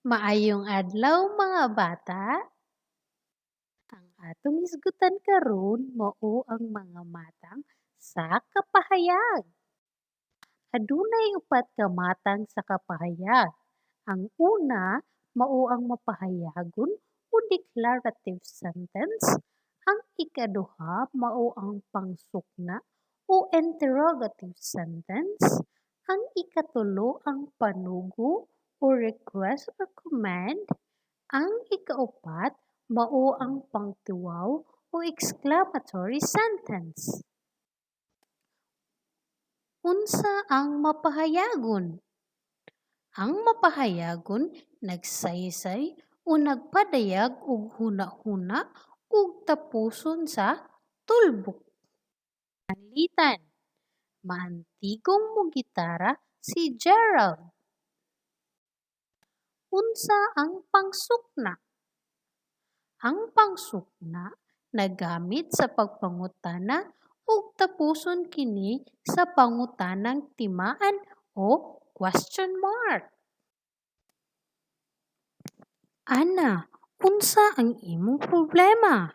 Maayong adlaw mga bata. Ang atong isgutan karon mao ang mga matang sa kapahayag. Adunay upat ka matang sa kapahayag. Ang una mao ang mapahayagon o declarative sentence. Ang ikaduha mao ang pangsukna o interrogative sentence. Ang ikatulo ang panugo o request or command. Ang ikaupat mao ang pangtuwaw o exclamatory sentence. Unsa ang mapahayagon? Ang mapahayagon nagsaysay o nagpadayag og huna-huna ug tapuson sa tulbok. Panglitan, maantigong mogitara si Gerald. Unsa ang pangsukna? Ang pangsukna nagamit sa pagpangutana ug tapuson kini sa pangutanang timaan o question mark. Ana, unsa ang imong problema?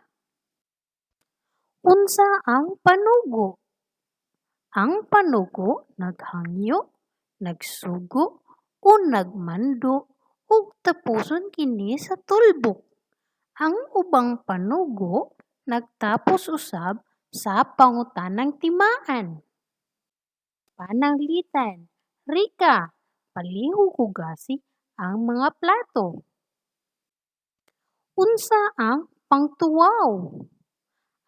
Unsa ang panugo? Ang panugo naghangyo, nagsugo o nagmando ug tapuson kini sa tulbok. Ang ubang panugo nagtapos usab sa pangutanang timaan. Pananglitan, Rika, palihog hugasi ang mga plato. Unsa ang pangtuwaw?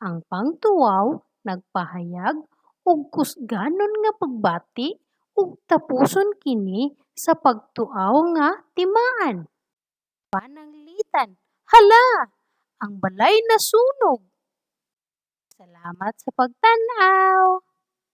Ang pangtuwaw nagpahayag og kusganon nga pagbati ug tapuson kini sa pagtuaw nga timaan. Pananglitan, hala, ang balay nasunog. Salamat sa pagtan-aw.